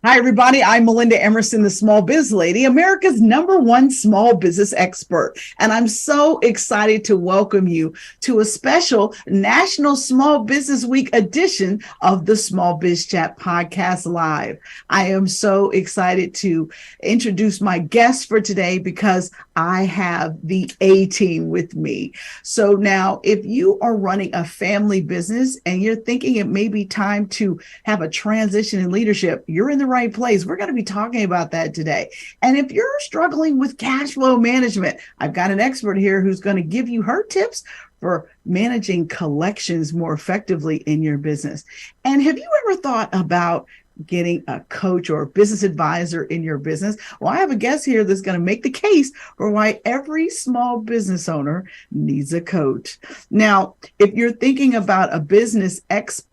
Hi, everybody. I'm Melinda Emerson, the Small Biz Lady, America's #1 small business expert. And I'm so excited to welcome you to a special National Small Business Week edition of the Small Biz Chat podcast live. I am so excited to introduce my guest for today because I have the A team with me. So now, if you are running a family business and you're thinking it may be time to have a transition in leadership, you're in the right place. We're going to be talking about that today. And if you're struggling with cash flow management, I've got an expert here who's going to give you her tips for managing collections more effectively in your business. And have you ever thought about getting a coach or a business advisor in your business? Well, I have a guest here that's going to make the case for why every small business owner needs a coach. Now, if you're thinking about a business exit,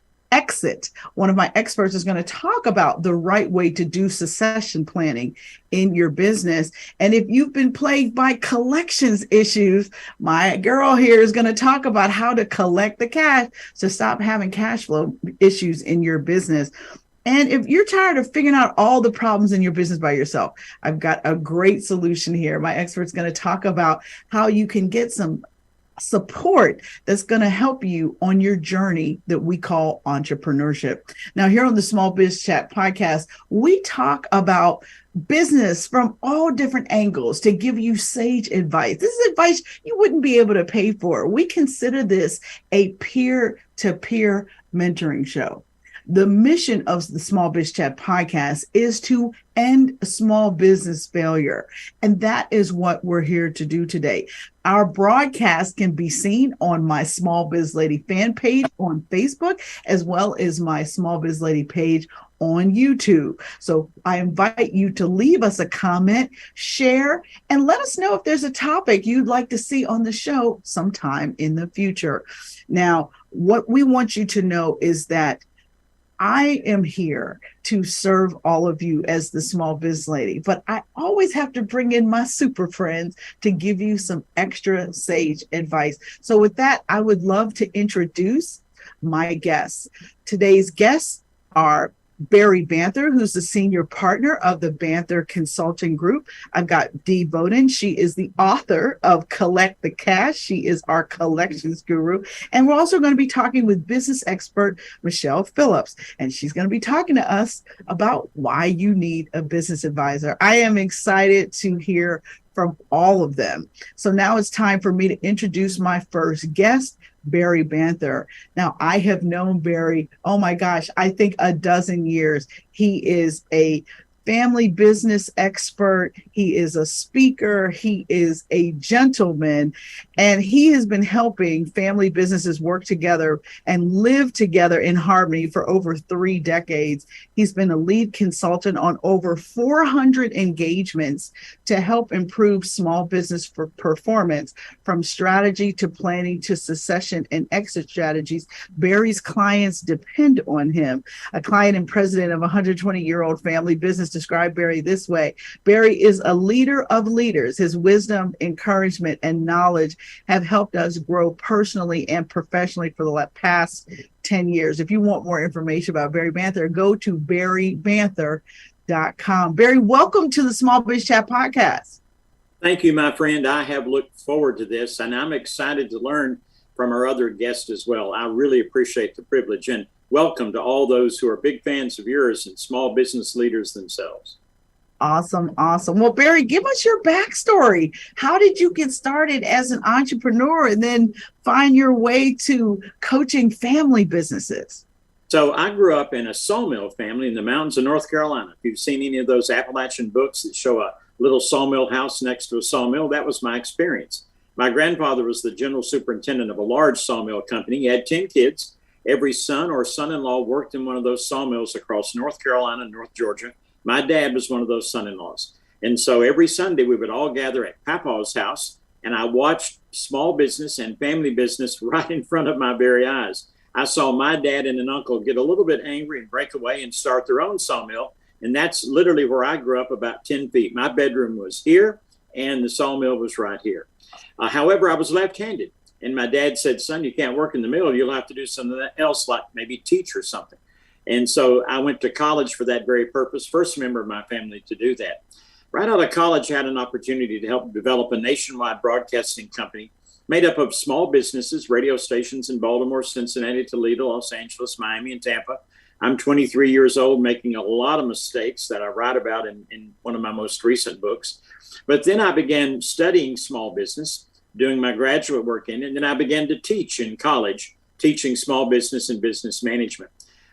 one of my experts is going to talk about the right way to do succession planning in your business. And if you've been plagued by collections issues, my girl here is going to talk about how to collect the cash to stop having cash flow issues in your business. And if you're tired of figuring out all the problems in your business by yourself, I've got a great solution here. My expert's going to talk about how you can get some support that's going to help you on your journey that we call entrepreneurship. Now, here on the Small Biz Chat podcast, we talk about business from all different angles to give you sage advice. This is advice you wouldn't be able to pay for. We consider this a peer-to-peer mentoring show. The mission of the Small Biz Chat podcast is to end small business failure. And that is what we're here to do today. Our broadcast can be seen on my Small Biz Lady fan page on Facebook, as well as my Small Biz Lady page on YouTube. So I invite you to leave us a comment, share, and let us know if there's a topic you'd like to see on the show sometime in the future. Now, what we want you to know is that I am here to serve all of you as the Small Biz Lady, but I always have to bring in my super friends to give you some extra sage advice. So with that, I would love to introduce my guests. Today's guests are Barry Banther, who's the senior partner of the Banther Consulting Group. I've got Dee Bowden. She is the author of Collect the Cash. She is our collections guru. And we're also going to be talking with business expert Michele Phillips. And she's going to be talking to us about why you need a business advisor. I am excited to hear from all of them. So now it's time for me to introduce my first guest, Barry Banther. Now, I have known Barry, oh my gosh, I think a dozen years. He is a family business expert. He is a speaker. He is a gentleman, and he has been helping family businesses work together and live together in harmony for over 3 decades. He's been a lead consultant on over 400 engagements to help improve small business performance, from strategy to planning to succession and exit strategies. Barry's clients depend on him. A client and president of a 120-year-old family business described Barry this way: Barry is a leader of leaders. His wisdom, encouragement, and knowledge have helped us grow personally and professionally for the past 10 years. If you want more information about Barry Banther, go to barrybanther.com. Barry, welcome to the Small Biz Chat podcast. Thank you, my friend. I have looked forward to this, and I'm excited to learn from our other guests as well. I really appreciate the privilege, and welcome to all those who are big fans of yours and small business leaders themselves. Awesome. Well, Barry, give us your backstory. How did you get started as an entrepreneur and then find your way to coaching family businesses? So I grew up in a sawmill family in the mountains of North Carolina. If you've seen any of those Appalachian books that show a little sawmill house next to a sawmill, that was my experience. My grandfather was the general superintendent of a large sawmill company. He had 10 kids. Every son or son-in-law worked in one of those sawmills across North Carolina and North Georgia. My dad was one of those son-in-laws. And so every Sunday we would all gather at Papa's house, and I watched small business and family business right in front of my very eyes. I saw my dad and an uncle get a little bit angry and break away and start their own sawmill. And that's literally where I grew up, about 10 feet. My bedroom was here and the sawmill was right here. However, I was left-handed. And my dad said, son, you can't work in the mill. You'll have to do something else, like maybe teach or something. And so I went to college for that very purpose, first member of my family to do that. Right out of college, I had an opportunity to help develop a nationwide broadcasting company made up of small businesses, radio stations in Baltimore, Cincinnati, Toledo, Los Angeles, Miami, and Tampa. I'm 23 years old, making a lot of mistakes that I write about in one of my most recent books. But then I began studying small business, doing my graduate work in it, and then I began to teach in college, teaching small business and business management.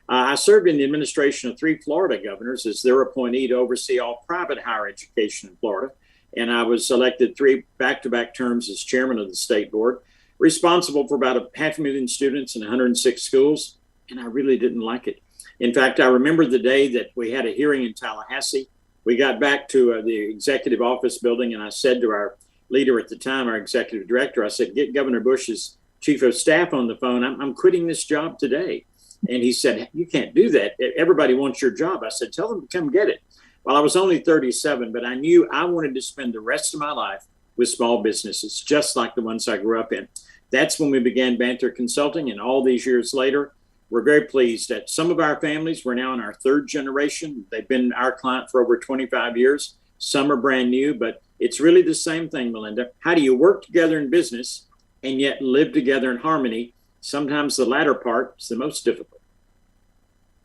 I served in the administration of 3 Florida governors as their appointee to oversee all private higher education in Florida. And I was elected 3 back-to-back terms as chairman of the state board, responsible for about 500,000 students in 106 schools. And I really didn't like it. In fact, I remember the day that we had a hearing in Tallahassee. We got back to the executive office building, and I said to our leader at the time, our executive director, I said, get Governor Bush's chief of staff on the phone. I'm quitting this job today. And he said, you can't do that. Everybody wants your job. I said, tell them to come get it. Well, I was only 37, but I knew I wanted to spend the rest of my life with small businesses, just like the ones I grew up in. That's when we began Banther Consulting. And all these years later, we're very pleased that some of our families, we're now in our 3rd generation. They've been our client for over 25 years. Some are brand new, but it's really the same thing, Melinda. How do you work together in business and yet live together in harmony? Sometimes the latter part is the most difficult.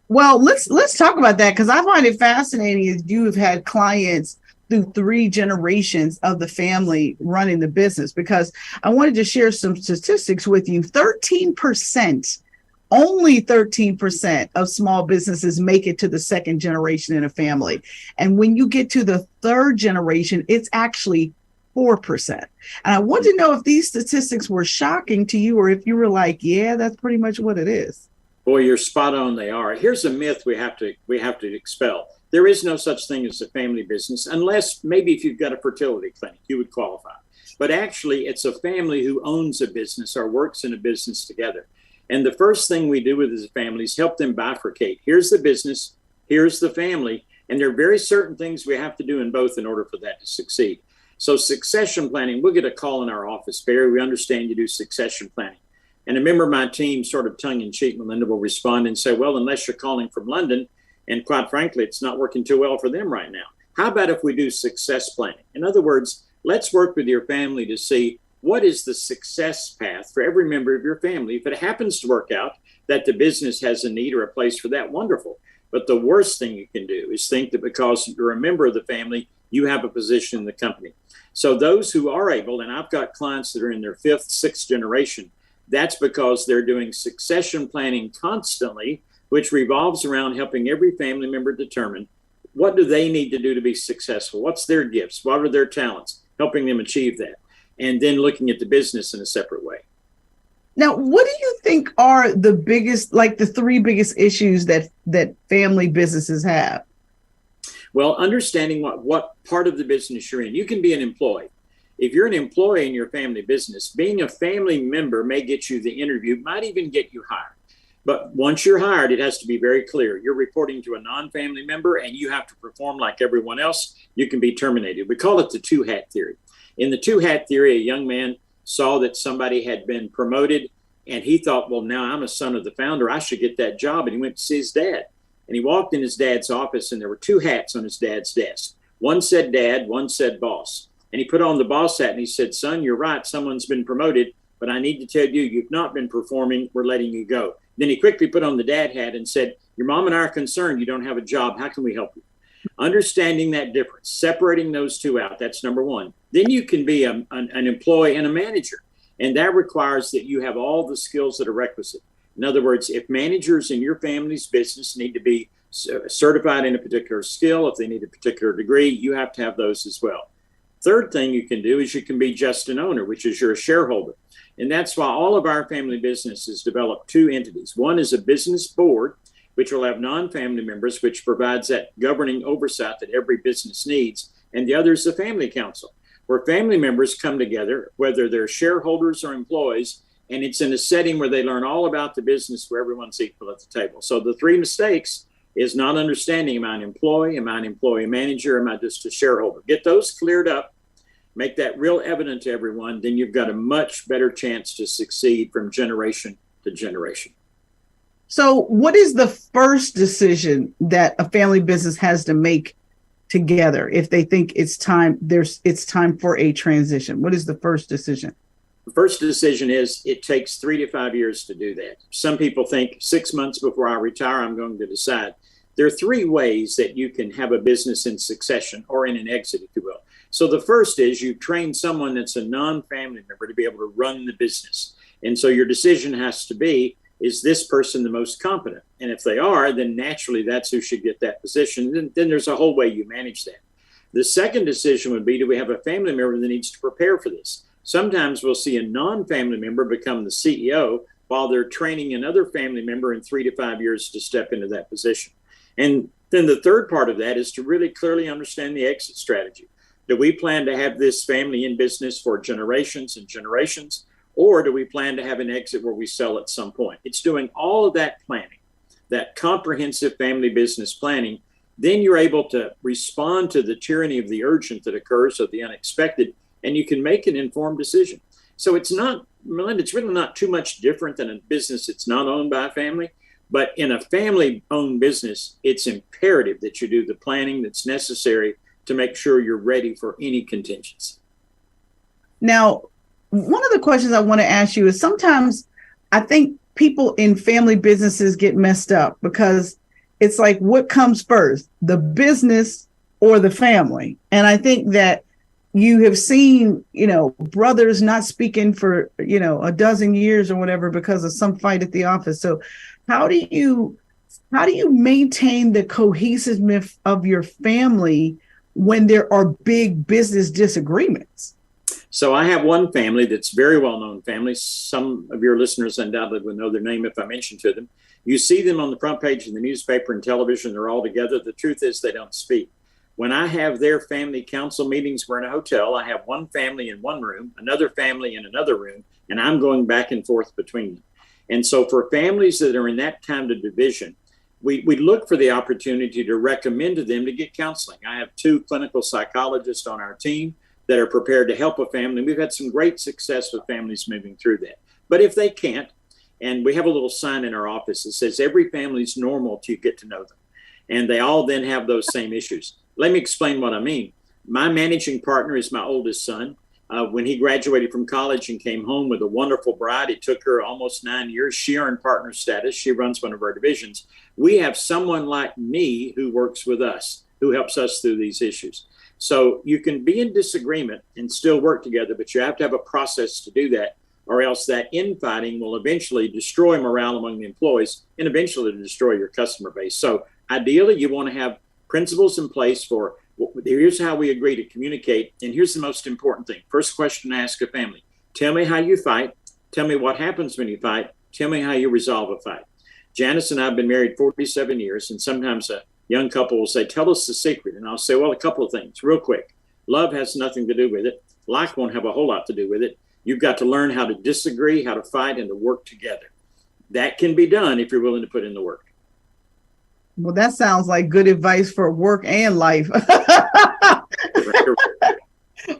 Well, let's talk about that, because I find it fascinating as you have had clients through 3 generations of the family running the business, because I wanted to share some statistics with you. 13%, only 13% of small businesses make it to the 2nd generation in a family. And when you get to the 3rd generation, it's actually 4%. And I want to know if these statistics were shocking to you, or if you were like, yeah, that's pretty much what it is. Boy, you're spot on. They are. Here's a myth we have to expel. There is no such thing as a family business, unless maybe if you've got a fertility clinic, you would qualify. But actually, it's a family who owns a business or works in a business together. And the first thing we do with the family is help them bifurcate. Here's the business, here's the family, and there are very certain things we have to do in both in order for that to succeed. So succession planning, we'll get a call in our office, Barry, we understand you do succession planning. And a member of my team, sort of tongue-in-cheek, Melinda, will respond and say, well, unless you're calling from London, and quite frankly, it's not working too well for them right now. How about if we do success planning? In other words, let's work with your family to see what is the success path for every member of your family. If it happens to work out that the business has a need or a place for that, wonderful. But the worst thing you can do is think that because you're a member of the family, you have a position in the company. So those who are able, and I've got clients that are in their 5th, 6th generation, that's because they're doing succession planning constantly, which revolves around helping every family member determine what do they need to do to be successful? What's their gifts? What are their talents? Helping them achieve that. And then looking at the business in a separate way. Now, what do you think are the biggest, like the 3 biggest issues that family businesses have? Well, understanding what part of the business you're in. You can be an employee. If you're an employee in your family business, being a family member may get you the interview, might even get you hired. But once you're hired, it has to be very clear. You're reporting to a non-family member and you have to perform like everyone else. You can be terminated. We call it the 2-hat theory. In the 2-hat theory, a young man saw that somebody had been promoted and he thought, well, now I'm a son of the founder. I should get that job. And he went to see his dad. And he walked in his dad's office and there were 2 hats on his dad's desk. One said dad, one said boss. And he put on the boss hat and he said, son, you're right. Someone's been promoted, but I need to tell you, you've not been performing. We're letting you go. Then he quickly put on the dad hat and said, your mom and I are concerned you don't have a job. How can we help you? Understanding that difference, separating those 2 out, that's number 1. Then you can be an employee and a manager. And that requires that you have all the skills that are requisite. In other words, if managers in your family's business need to be certified in a particular skill, if they need a particular degree, you have to have those as well. Third thing you can do is you can be just an owner, which is you're a shareholder. And that's why all of our family businesses develop 2 entities. One is a business board, which will have non-family members, which provides that governing oversight that every business needs. And the other is the family council, where family members come together, whether they're shareholders or employees, and it's in a setting where they learn all about the business where everyone's equal at the table. So the 3 mistakes is not understanding, am I an employee, am I an employee manager, am I just a shareholder? Get those cleared up, make that real evident to everyone, then you've got a much better chance to succeed from generation to generation. So what is the first decision that a family business has to make together if they think it's time for a transition? What is the first decision? The first decision is it takes 3 to 5 years to do that. Some people think 6 months before I retire, I'm going to decide. There are 3 ways that you can have a business in succession or in an exit, if you will. So the first is you train someone that's a non-family member to be able to run the business. And so your decision has to be, is this person the most competent? And if they are, then naturally that's who should get that position. Then there's a whole way you manage that. The second decision would be, do we have a family member that needs to prepare for this? Sometimes we'll see a non-family member become the CEO while they're training another family member in 3 to 5 years to step into that position. And then the third part of that is to really clearly understand the exit strategy. Do we plan to have this family in business for generations and generations, or do we plan to have an exit where we sell at some point? It's doing all of that planning, that comprehensive family business planning. Then you're able to respond to the tyranny of the urgent that occurs, of the unexpected, and you can make an informed decision. So it's not, Melinda, it's really not too much different than a business that's not owned by a family. But in a family-owned business, it's imperative that you do the planning that's necessary to make sure you're ready for any contingency. Now, one of the questions I want to ask you is, sometimes I think people in family businesses get messed up because it's like, what comes first, the business or the family? And I think that you have seen, brothers not speaking for, a dozen years or whatever because of some fight at the office. So how do you maintain the cohesiveness of your family when there are big business disagreements? So I have one family that's very well-known family. Some of your listeners undoubtedly would know their name if I mention to them. You see them on the front page of the newspaper and television. They're all together. The truth is they don't speak. When I have their family council meetings, we're in a hotel. I have one family in one room, another family in another room, and I'm going back and forth between them. And so for families that are in that kind of division, we look for the opportunity to recommend to them to get counseling. I have 2 clinical psychologists on our team that are prepared to help a family. We've had some great success with families moving through that. But if they can't, and we have a little sign in our office that says every family's normal till you get to know them. And they all then have those same issues. Let me explain what I mean. My managing partner is my oldest son. When he graduated from college and came home with a wonderful bride, it took her almost 9 years. She earned partner status. She runs one of our divisions. We have someone like me who works with us, who helps us through these issues. So you can be in disagreement and still work together, but you have to have a process to do that, or else that infighting will eventually destroy morale among the employees and eventually destroy your customer base. So ideally, you want to have principles in place for, here's how we agree to communicate. And here's the most important thing. First question to ask a family: tell me how you fight. Tell me what happens when you fight. Tell me how you resolve a fight. Janice and I have been married 47 years, and sometimes a young couple will say, tell us the secret. And I'll say, well, a couple of things real quick. Love has nothing to do with it. Like won't have a whole lot to do with it. You've got to learn how to disagree, how to fight, and to work together. That can be done if you're willing to put in the work. Well, that sounds like good advice for work and life.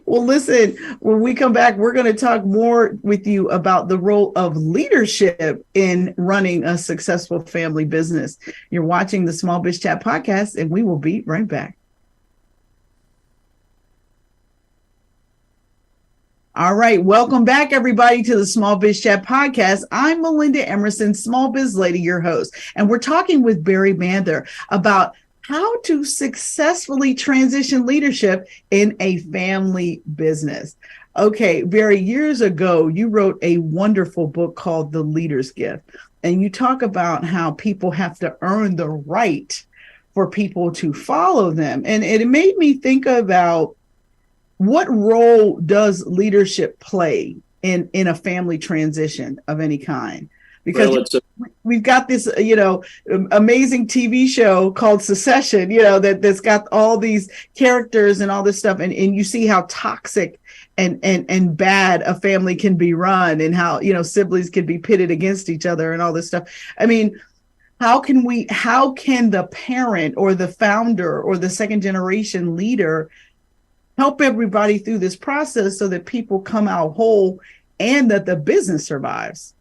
Well, listen, when we come back, we're going to talk more with you about the role of leadership in running a successful family business. You're watching the Small Biz Chat podcast, and we will be right back. All right. Welcome back, everybody, to the Small Biz Chat podcast. I'm Melinda Emerson, Small Biz Lady, your host, and we're talking with Barry Banther about how to successfully transition leadership in a family business. Okay, Barry, years ago, you wrote a wonderful book called The Leader's Gift, and you talk about how people have to earn the right for people to follow them. And it made me think about, what role does leadership play in a family transition of any kind? Because we've got this, amazing TV show called Succession, that's got all these characters and all this stuff. And you see how toxic and bad a family can be run, and how, siblings can be pitted against each other and all this stuff. I mean, how can the parent or the founder or the second generation leader help everybody through this process so that people come out whole and that the business survives?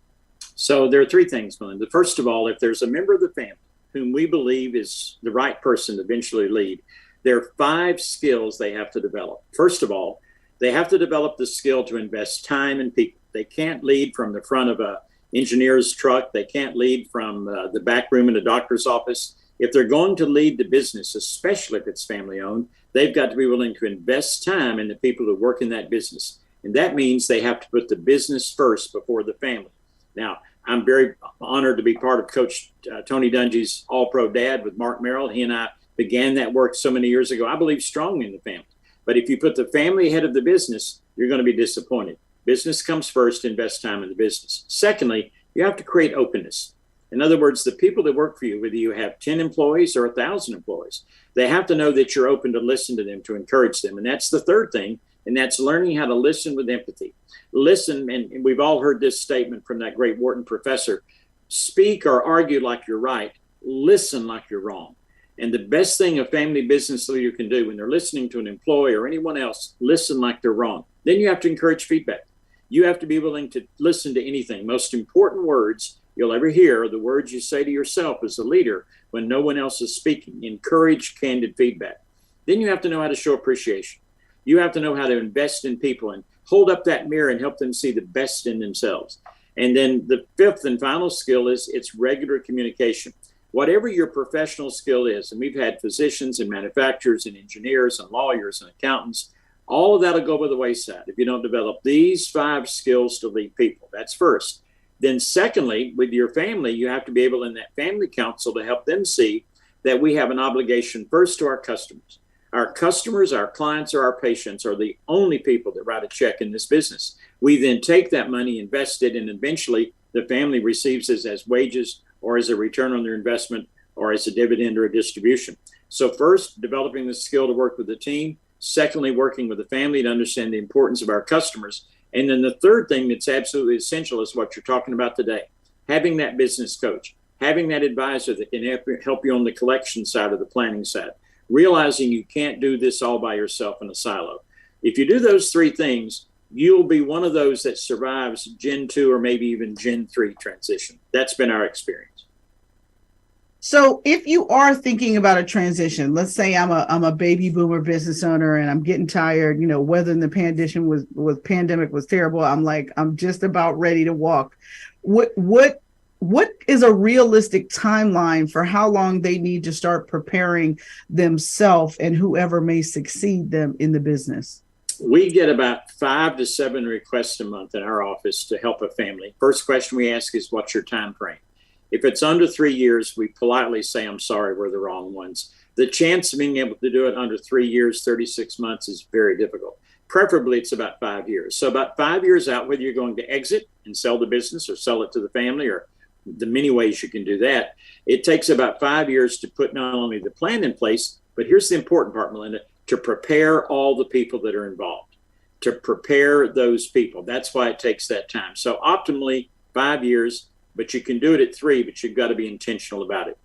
So there are three things, Melinda. First of all, if there's a member of the family whom we believe is the right person to eventually lead, there are 5 skills they have to develop. First of all, they have to develop the skill to invest time in people. They can't lead from the front of a engineer's truck. They can't lead from the back room in a doctor's office. If they're going to lead the business, especially if it's family owned, they've got to be willing to invest time in the people who work in that business. And that means they have to put the business first before the family. Now, I'm very honored to be part of Coach Tony Dungy's All-Pro Dad with Mark Merrill. He and I began that work so many years ago. I believe strongly in the family. But if you put the family ahead of the business, you're going to be disappointed. Business comes first, invest time in the business. Secondly, you have to create openness. In other words, the people that work for you, whether you have 10 employees or 1,000 employees, they have to know that you're open to listen to them, to encourage them. And that's the third thing, and that's learning how to listen with empathy. Listen, and we've all heard this statement from that great Wharton professor, speak or argue like you're right, listen like you're wrong. And the best thing a family business leader can do when they're listening to an employee or anyone else, listen like they're wrong. Then you have to encourage feedback. You have to be willing to listen to anything. Most important words you'll ever hear are the words you say to yourself as a leader when no one else is speaking. Encourage candid feedback. Then you have to know how to show appreciation. You have to know how to invest in people and hold up that mirror and help them see the best in themselves. And then the fifth and final skill is it's regular communication. Whatever your professional skill is, and we've had physicians and manufacturers and engineers and lawyers and accountants, all of that will go by the wayside if you don't develop these 5 skills to lead people. That's first. Then secondly, with your family, you have to be able in that family council to help them see that we have an obligation first to our customers. Our customers, our clients, or our patients are the only people that write a check in this business. We then take that money, invest it, and eventually the family receives it as wages or as a return on their investment or as a dividend or a distribution. So first, developing the skill to work with the team. Secondly, working with the family to understand the importance of our customers. And then the third thing that's absolutely essential is what you're talking about today. Having that business coach, having that advisor that can help you on the collection side or the planning side, realizing you can't do this all by yourself in a silo. If you do those 3 things, you'll be one of those that survives Gen 2 or maybe even Gen 3 transition. That's been our experience. So if you are thinking about a transition, let's say I'm a baby boomer business owner and I'm getting tired, weathering the pandemic was terrible. I'm just about ready to walk. What is a realistic timeline for how long they need to start preparing themselves and whoever may succeed them in the business? We get about 5 to 7 requests a month in our office to help a family. First question we ask is, what's your time frame? If it's under 3 years, we politely say, I'm sorry, we're the wrong ones. The chance of being able to do it under 3 years, 36 months is very difficult. Preferably, it's about 5 years. So about 5 years out, whether you're going to exit and sell the business or sell it to the family or the many ways you can do that, it takes about 5 years to put not only the plan in place, but here's the important part, Melinda, to prepare all the people that are involved, to prepare those people. That's why it takes that time. So optimally, 5 years. But you can do it at 3, but you've got to be intentional about it.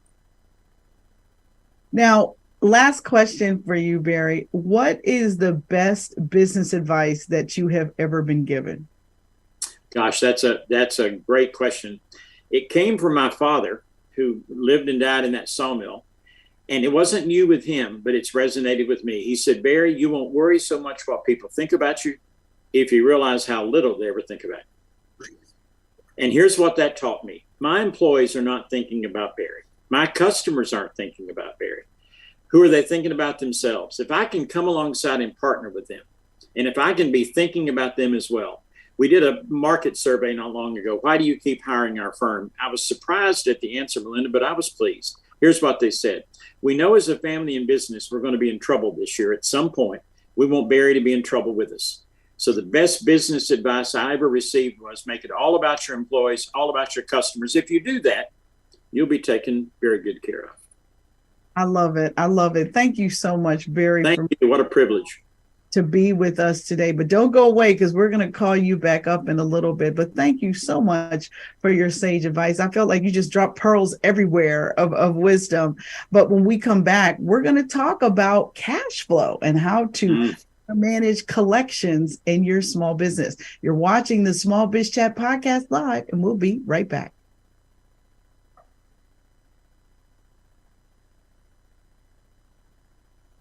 Now, last question for you, Barry. What is the best business advice that you have ever been given? Gosh, that's a great question. It came from my father, who lived and died in that sawmill. And it wasn't new with him, but it's resonated with me. He said, Barry, you won't worry so much what people think about you if you realize how little they ever think about you. And here's what that taught me. My employees are not thinking about Barry. My customers aren't thinking about Barry. Who are they thinking about themselves? If I can come alongside and partner with them, and if I can be thinking about them as well. We did a market survey not long ago. Why do you keep hiring our firm? I was surprised at the answer, Melinda, but I was pleased. Here's what they said. We know as a family in business, we're going to be in trouble this year at some point. We want Barry to be in trouble with us. So the best business advice I ever received was make it all about your employees, all about your customers. If you do that, you'll be taken very good care of. I love it. I love it. Thank you so much, Barry. Thank you. What a privilege to be with us today. But don't go away because we're going to call you back up in a little bit. But thank you so much for your sage advice. I felt like you just dropped pearls everywhere of wisdom. But when we come back, we're going to talk about cash flow and how to manage collections in your small business. You're watching the Small Biz Chat podcast live, and we'll be right back.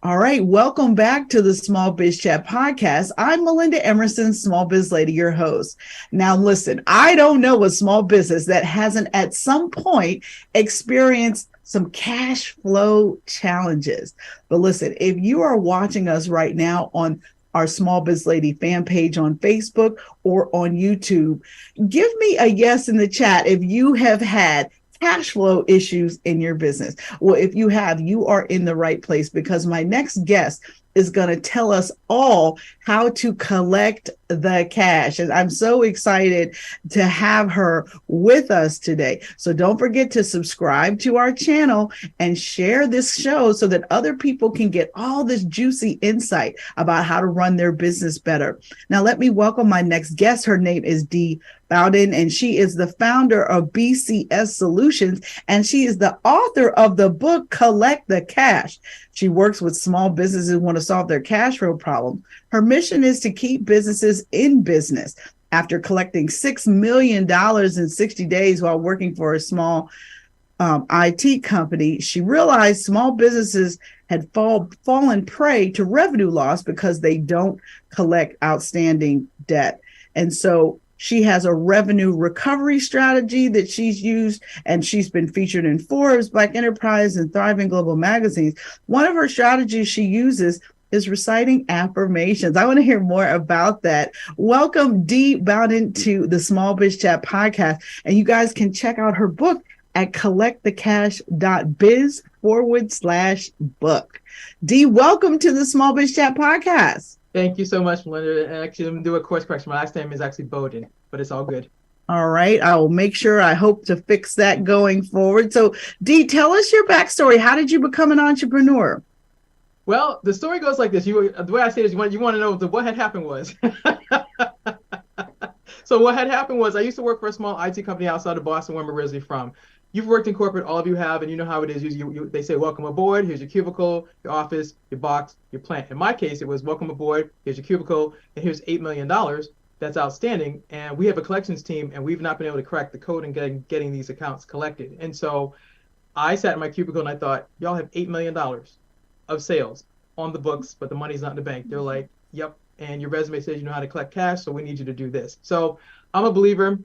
All right, welcome back to the Small Biz Chat podcast. I'm Melinda Emerson, Small Biz Lady, your host. Now, listen, I don't know a small business that hasn't at some point experienced some cash flow challenges. But listen, if you are watching us right now on our Small Biz Lady fan page on Facebook or on YouTube, give me a yes in the chat if you have had cash flow issues in your business. Well, if you have, you are in the right place, because my next guest is going to tell us all how to collect the cash. And I'm so excited to have her with us today. So don't forget to subscribe to our channel and share this show so that other people can get all this juicy insight about how to run their business better. Now, let me welcome my next guest. Her name is Dee Bowden, and she is the founder of BCS Solutions, and she is the author of the book, Collect the Cash. She works with small businesses who want to solve their cash flow problem. Her mission is to keep businesses in business. After collecting $6 million in 60 days while working for a small IT company, she realized small businesses had fallen prey to revenue loss because they don't collect outstanding debt. And so she has a revenue recovery strategy that she's used, and she's been featured in Forbes, Black Enterprise, and Thriving Global magazines. One of her strategies she uses is reciting affirmations. I want to hear more about that. Welcome, Dee Bowden, to the Small Biz Chat podcast. And you guys can check out her book at collectthecash.biz/book. Dee, welcome to the Small Biz Chat podcast. Thank you so much, Melinda. And actually, let me do a course correction. My last name is actually Bowden, but it's all good. All right. I will make sure. I hope to fix that going forward. So, Dee, tell us your backstory. How did you become an entrepreneur? Well, the story goes like this. The way I say it is, you want to know what had happened was. So what had happened was I used to work for a small IT company outside of Boston, where I'm originally from. You've worked in corporate, all of you have, and you know how it is. They say, welcome aboard, here's your cubicle, your office, your box, your plant. In my case, it was welcome aboard, here's your cubicle, and here's $8 million that's outstanding. And we have a collections team, and we've not been able to crack the code and getting these accounts collected. And so I sat in my cubicle and I thought, y'all have $8 million of sales on the books, but the money's not in the bank. They're like, yep, and your resume says you know how to collect cash, so we need you to do this. So I'm a believer.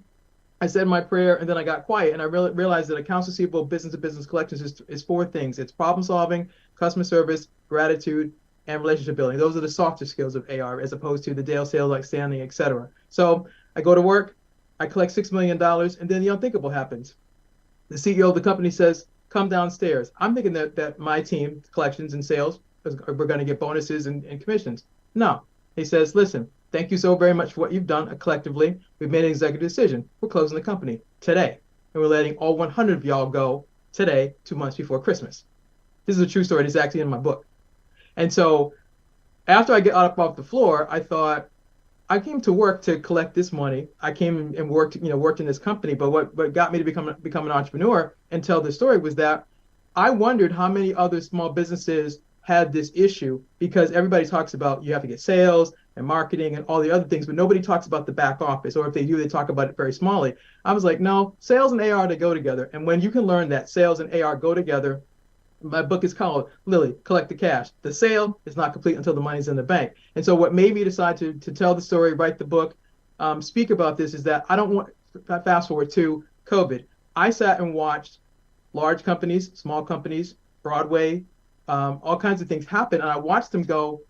I said my prayer, and then I got quiet, and I realized that accounts receivable, business-to-business collections is four things. It's problem solving, customer service, gratitude, and relationship building. Those are the softer skills of AR, as opposed to the Dale sales like standing, etc. So I go to work, I collect $6 million, and then the unthinkable happens. The CEO of the company says, come downstairs. I'm thinking that my team, collections and sales, we're going to get bonuses and commissions. No. He says, listen, thank you so very much for what you've done collectively. We've made an executive decision. We're closing the company today. And we're letting all 100 of y'all go today, 2 months before Christmas. This is a true story. This is actually in my book. And so after I get up off the floor, I thought, I came to work to collect this money. I came and worked in this company. But what got me to become an entrepreneur and tell this story was that I wondered how many other small businesses had this issue, because everybody talks about you have to get sales and marketing and all the other things, but nobody talks about the back office, or if they do, they talk about it very smallly. I was like, no, sales and AR, they go together. And when you can learn that sales and AR go together, my book is called Lily, Collect the Cash. The sale is not complete until the money's in the bank. And so what made me decide to tell the story, write the book, speak about this is that I don't want to fast forward to COVID. I sat and watched large companies, small companies, Broadway, all kinds of things happen. And I watched them go,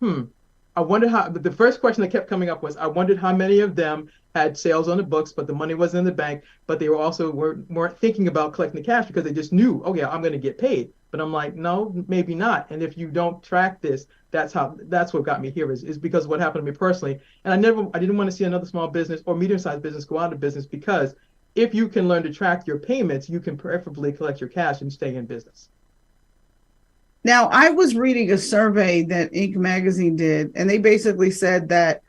I wonder how, the first question that kept coming up was, I wondered how many of them had sales on the books, but the money wasn't in the bank, but they were also weren't thinking about collecting the cash because they just knew, oh yeah, I'm going to get paid. But I'm like, no, maybe not. And if you don't track this, that's what got me here is because of what happened to me personally. And I didn't want to see another small business or medium-sized business go out of business, because if you can learn to track your payments, you can preferably collect your cash and stay in business. Now, I was reading a survey that Inc. magazine did, and they basically said that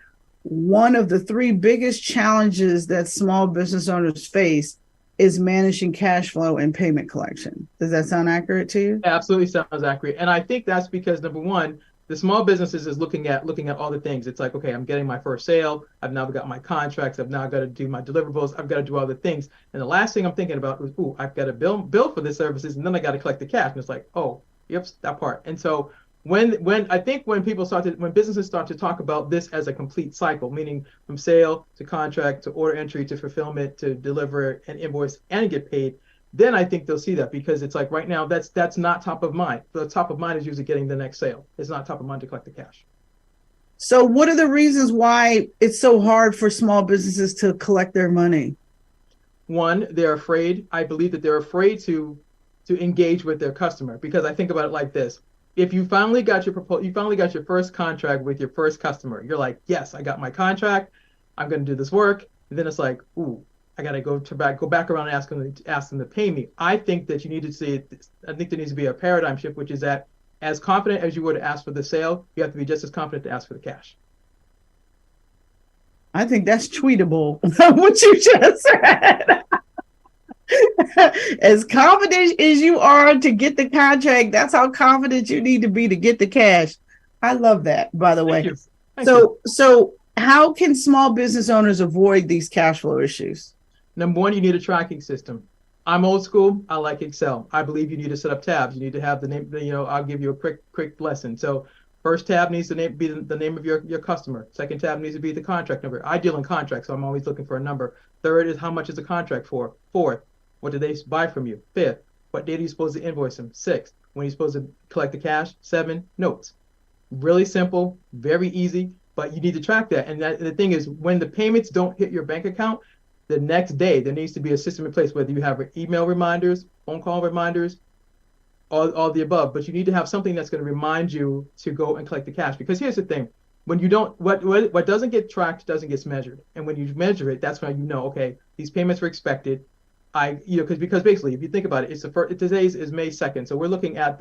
one of the three biggest challenges that small business owners face is managing cash flow and payment collection. Does that sound accurate to you? Absolutely sounds accurate. And I think that's because, number one, the small businesses is looking at all the things. It's like, okay, I'm getting my first sale. I've now got my contracts. I've now got to do my deliverables. I've got to do all the things. And the last thing I'm thinking about is, I've got to bill for the services, and then I got to collect the cash. And it's like, oh, yep, that part. And so When businesses start to talk about this as a complete cycle, meaning from sale to contract to order entry to fulfillment to deliver an invoice and get paid, then I think they'll see that, because it's like right now that's not top of mind. The top of mind is usually getting the next sale. It's not top of mind to collect the cash. So what are the reasons why it's so hard for small businesses to collect their money? One, they're afraid. I believe that they're afraid to engage with their customer, because I think about it like this. If you finally got your first contract with your first customer, you're like, yes, I got my contract. I'm going to do this work. And then it's like, ooh, I got to go back around and ask them to pay me. I think that you need to see it. I think there needs to be a paradigm shift, which is that as confident as you were to ask for the sale, you have to be just as confident to ask for the cash. I think that's tweetable, what you just said. As confident as you are to get the contract, that's how confident you need to be to get the cash. I love that, by the way. Thank you. So how can small business owners avoid these cash flow issues? Number one, you need a tracking system. I'm old school. I like Excel. I believe you need to set up tabs. You need to have the name. I'll give you a quick lesson. So first tab needs to be the name of your customer. Second tab needs to be the contract number. I deal in contracts, so I'm always looking for a number. Third is how much is the contract for. Fourth, what did they buy from you? Fifth, what date are you supposed to invoice them? Sixth, when you're supposed to collect the cash. 7, notes. Really simple, very easy, but you need to track that. And the thing is, when the payments don't hit your bank account, the next day there needs to be a system in place, whether you have email reminders, phone call reminders, all the above. But you need to have something that's going to remind you to go and collect the cash. Because here's the thing. When you don't, what doesn't get tracked doesn't get measured. And when you measure it, that's when you know, okay, these payments were expected. Because basically, if you think about it, today is May 2nd, so we're looking at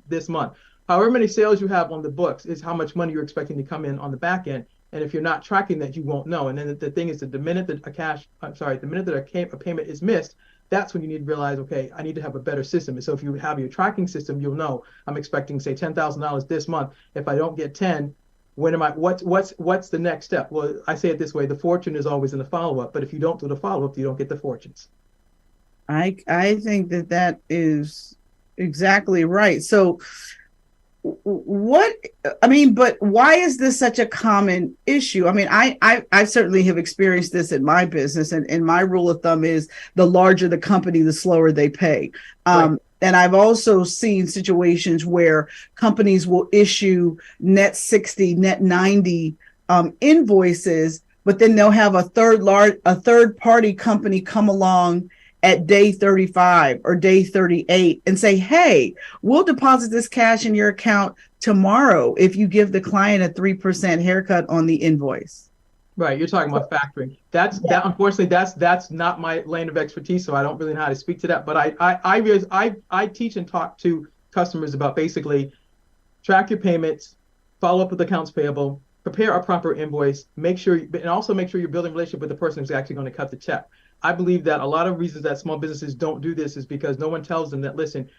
this month. However many sales you have on the books is how much money you're expecting to come in on the back end. And if you're not tracking that, you won't know. And then the thing is that the minute that a payment is missed, that's when you need to realize, okay, I need to have a better system. And so if you have your tracking system, you'll know I'm expecting, say, $10,000 this month. If I don't get 10, what's the next step? Well, I say it this way: the fortune is always in the follow-up. But if you don't do the follow-up, you don't get the fortunes. I think that is exactly right. So but why is this such a common issue? I mean, I certainly have experienced this in my business, and my rule of thumb is the larger the company, the slower they pay. Right. And I've also seen situations where companies will issue net 60, net 90 invoices, but then they'll have a third party company come along at day 35 or day 38 and say, hey, we'll deposit this cash in your account tomorrow if you give the client a 3% haircut on the invoice. Right. You're talking about factoring. That unfortunately, that's not my lane of expertise, so I don't really know how to speak to that. But I teach and talk to customers about basically track your payments, follow up with accounts payable, prepare a proper invoice, and also make sure you're building a relationship with the person who's actually going to cut the check. I believe that a lot of reasons that small businesses don't do this is because no one tells them that, listen,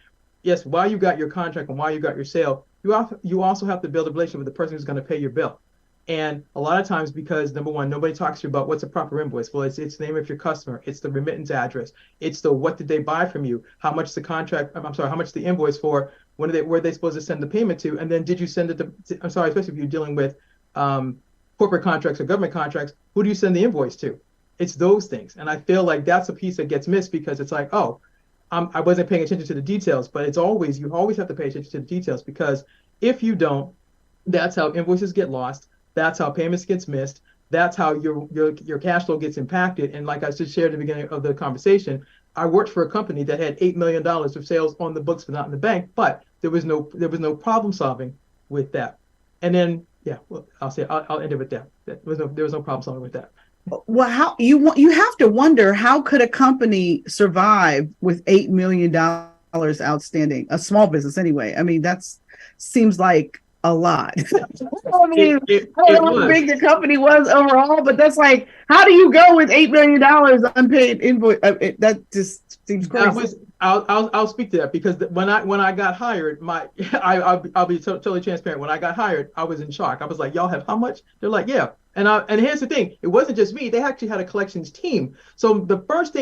yes, while you got your contract and while you got your sale, you also have to build a relationship with the person who's going to pay your bill. And a lot of times, because number one, nobody talks to you about what's a proper invoice. Well, it's the name of your customer, it's the remittance address, it's the what did they buy from you, how much the invoice for, where they supposed to send the payment to, and then did you send it to, especially if you're dealing with corporate contracts or government contracts, who do you send the invoice to? It's those things. And I feel like that's a piece that gets missed, because it's like, oh, I wasn't paying attention to the details, but you always have to pay attention to the details, because if you don't, that's how invoices get lost. That's how payments gets missed. That's how your cash flow gets impacted. And like I just shared at the beginning of the conversation, I worked for a company that had $8 million of sales on the books but not in the bank, but there was no problem solving with that. And then, I'll end it with that. There was no problem solving with that. Well, how you have to wonder, how could a company survive with $8 million outstanding? A small business, anyway. I mean, that seems like a lot. I mean, I don't know how big the company was overall, but that's like, how do you go with $8 million unpaid invoice? That just seems crazy. I'll speak to that, because when I got hired, I'll be totally transparent. When I got hired, I was in shock. I was like, y'all have how much? They're like, yeah. And here's the thing, it wasn't just me. They actually had a collections team. So the first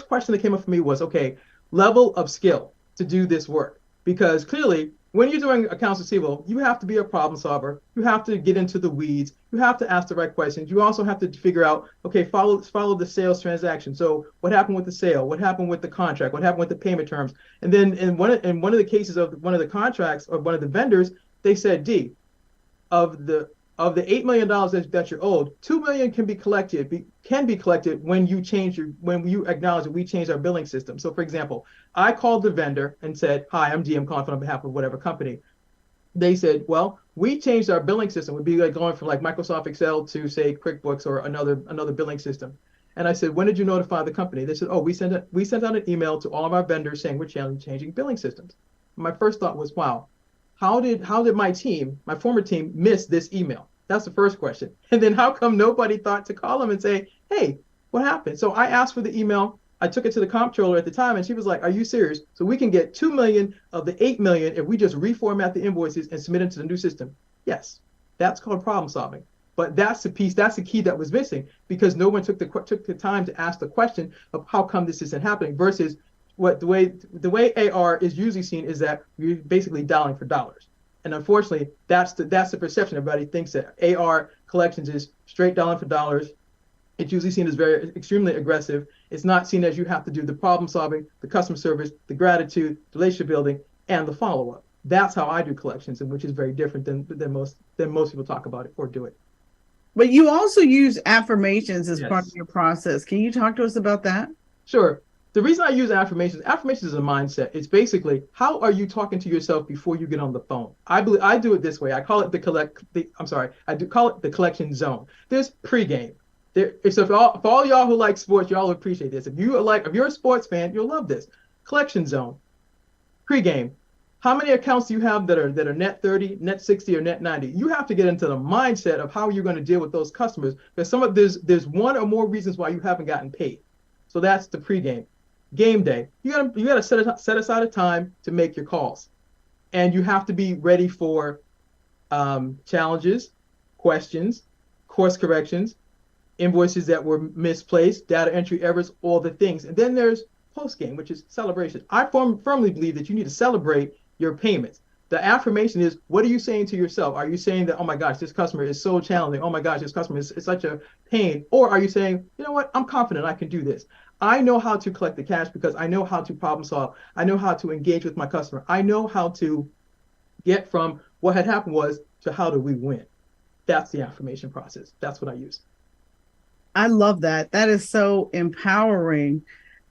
question that came up for me was, okay, level of skill to do this work. Because clearly, when you're doing accounts receivable, you have to be a problem solver. You have to get into the weeds. You have to ask the right questions. You also have to figure out, okay, follow the sales transaction. So what happened with the sale? What happened with the contract? What happened with the payment terms? And then in one of the cases of one of the contracts or one of the vendors, they said, D, of the $8 million that you're owed, $2 million can be collected when you acknowledge that we changed our billing system. So for example, I called the vendor and said, hi, I'm D, I'm calling on behalf of whatever company. They said, well, we changed our billing system. It would be like going from like Microsoft Excel to say QuickBooks or another billing system. And I said, when did you notify the company? They said, oh, we sent out an email to all of our vendors saying we're changing billing systems. And my first thought was, wow, how did my former team, miss this email? That's the first question. And then how come nobody thought to call them and say, hey, what happened? So I asked for the email. I took it to the comptroller at the time, and she was like, are you serious? So we can get 2 million of the 8 million if we just reformat the invoices and submit it to the new system. Yes, that's called problem solving. But that's the key that was missing, because no one took the time to ask the question of how come this isn't happening, versus what the way AR is usually seen is that you're basically dialing for dollars. And unfortunately, that's the perception. Everybody thinks that AR collections is straight dialing for dollars. It's usually seen as extremely aggressive. It's not seen as you have to do the problem solving, the customer service, the gratitude, the relationship building, and the follow-up. That's how I do collections, and which is very different than most people talk about it or do it. But you also use affirmations as Yes. part of your process. Can you talk to us about that? Sure. The reason I use affirmations is a mindset. It's basically, how are you talking to yourself before you get on the phone? I do it this way. I call it call it the collection zone. There's pregame. So for all y'all who like sports, y'all will appreciate this. If you're a sports fan, you'll love this. Collection zone. Pregame. How many accounts do you have that are net 30, net 60, or net 90? You have to get into the mindset of how you're going to deal with those customers, because there's one or more reasons why you haven't gotten paid. So that's the pregame. Game day. You gotta set aside a time to make your calls, and you have to be ready for challenges, questions, course corrections, invoices that were misplaced, data entry errors, all the things. And then there's post game, which is celebration. I firmly believe that you need to celebrate your payments. The affirmation is, what are you saying to yourself? Are you saying that, oh my gosh, this customer is so challenging. Oh my gosh, this customer is such a pain. Or are you saying, you know what, I'm confident I can do this. I know how to collect the cash because I know how to problem solve. I know how to engage with my customer. I know how to get from what had happened was to how do we win. That's the affirmation process. That's what I use. I love that. That is so empowering.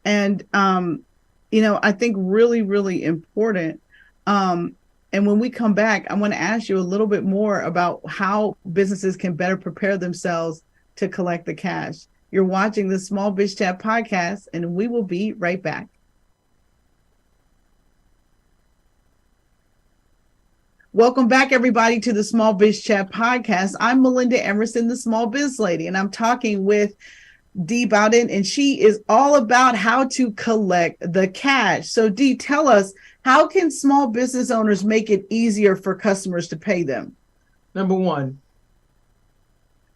And, I think really, really important. And when we come back, I want to ask you a little bit more about how businesses can better prepare themselves to collect the cash. You're watching the SmallBizChat podcast, and we will be right back. Welcome back, everybody, to the SmallBizChat podcast. I'm Melinda Emerson, the Small Biz Lady, and I'm talking with Dee Bowden, and she is all about how to collect the cash. So Dee, tell us, how can small business owners make it easier for customers to pay them? Number one,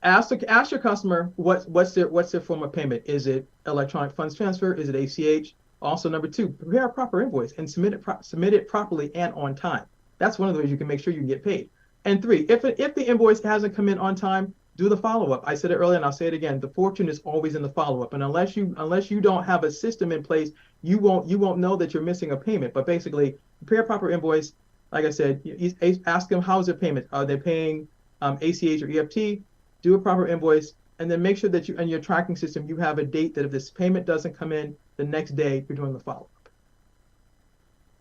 ask your customer what's their form of payment. Is it electronic funds transfer? Is it ACH? Also, number two, prepare a proper invoice and submit it properly and on time. That's one of the ways you can make sure you can get paid. And three, if the invoice hasn't come in on time, do the follow-up. I said it earlier and I'll say it again. The fortune is always in the follow-up. And unless you don't have a system in place, you won't know that you're missing a payment. But basically, prepare a proper invoice. Like I said, ask them, how's their payment? Are they paying ACH or EFT? Do a proper invoice, and then make sure that in your tracking system, you have a date that if this payment doesn't come in the next day, you're doing the follow-up.